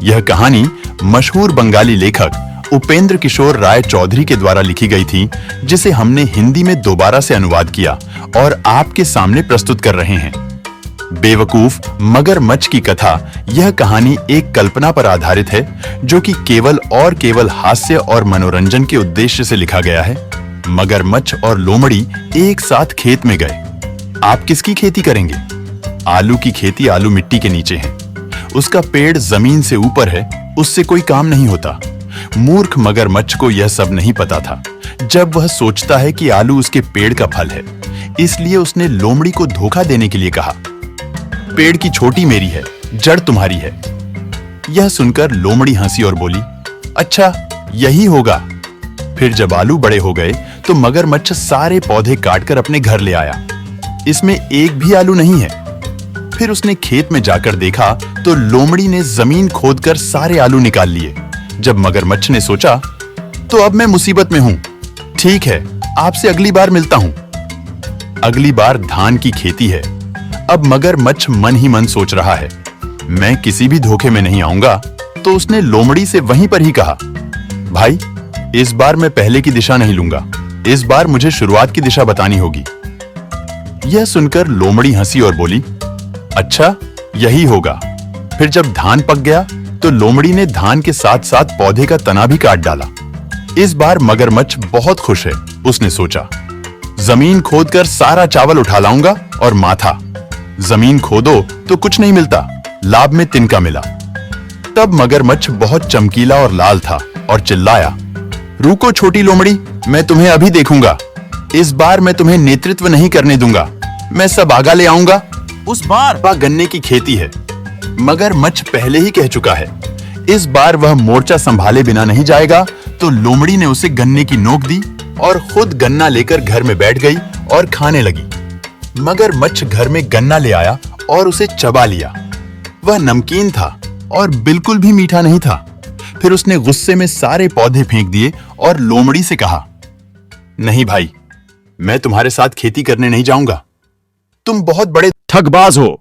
यह कहानी मशहूर बंगाली लेखक उपेंद्र किशोर राय चौधरी के द्वारा लिखी गई थी, जिसे हमने हिंदी में दोबारा से अनुवाद किया और आपके सामने प्रस्तुत कर रहे हैं। बेवकूफ मगरमच्छ की कथा यह कहानी एक कल्पना पर आधारित है, जो कि केवल हास्य और मनोरंजन के उद्देश्य से लिखा गया है। मगरमच्छ और लोमड़ी एक साथ खेत में गए। आप किसकी खेती करेंगे? आलू की खेती आलू मिट्टी के नीचे है। उसका पेड़ जमीन से ऊपर है, उससे कोई काम नहीं होता। मूर्ख मगरमच्छ को यह सब नहीं पता था। जब वह सोचता है कि आलू उसके पेड़ का फल है, इसलिए उसने लोमड़ी को धोखा देने के लिए कहा, पेड़ की छोटी मेरी है, जड़ तुम्हारी है। यह सुनकर लोमड़ी हंसी और बोली, अच्छा यही होगा। फिर जब आलू बड़े हो गए तो मगरमच्छ सारे पौधे काटकर अपने घर ले आया। इसमें एक भी आलू नहीं है। फिर उसने खेत में जाकर देखा तो लोमड़ी ने जमीन खोदकर सारे आलू निकाल लिए। जब मगरमच्छ ने सोचा, तो अब मैं मुसीबत में हूं। ठीक है, आपसे अगली बार मिलता हूं। अगली बार धान की खेती है। अब मगरमच्छ मन ही मन सोच रहा है, मैं किसी भी धोखे में नहीं आऊंगा। तो उसने लोमड़ी से वहीं पर ही कहा, भाई इस बार मैं पहले की दिशा नहीं लूंगा। इस बार मुझे शुरुआत की दिशा बतानी होगी। यह सुनकर लोमड़ी हंसी और बोली, अच्छा यही होगा। फिर जब धान पक गया तो लोमड़ी ने धान के साथ साथ पौधे का तना भी काट डाला। इस बार मगरमच्छ बहुत खुश है। उसने सोचा, जमीन खोदकर सारा चावल उठा लाऊंगा और माथा। जमीन खोदो तो कुछ नहीं मिलता, लाभ में तिनका मिला। तब मगरमच्छ बहुत चमकीला और लाल था और चिल्लाया, रुको छोटी लोमड़ी, मैं तुम्हें अभी देखूंगा। इस बार मैं तुम्हें नेतृत्व नहीं करने दूंगा, मैं सब आगा ले आऊंगा। उस बार वह गन्ने की खेती है। मगरमच्छ पहले ही कह चुका है, इस बार वह मोर्चा संभाले बिना नहीं जाएगा। तो लोमड़ी ने उसे गन्ने की नोक दी और खुद गन्ना लेकर घर में बैठ गई और खाने लगी। मगरमच्छ घर में गन्ना ले आया और उसे चबा लिया। वह नमकीन था और बिल्कुल भी मीठा नहीं था। फिर उसने गुस्से में सारे पौधे फेंक दिए और लोमड़ी से कहा, नहीं भाई, मैं तुम्हारे साथ खेती करने नहीं जाऊंगा। तुम बहुत बड़े ठगबाज हो।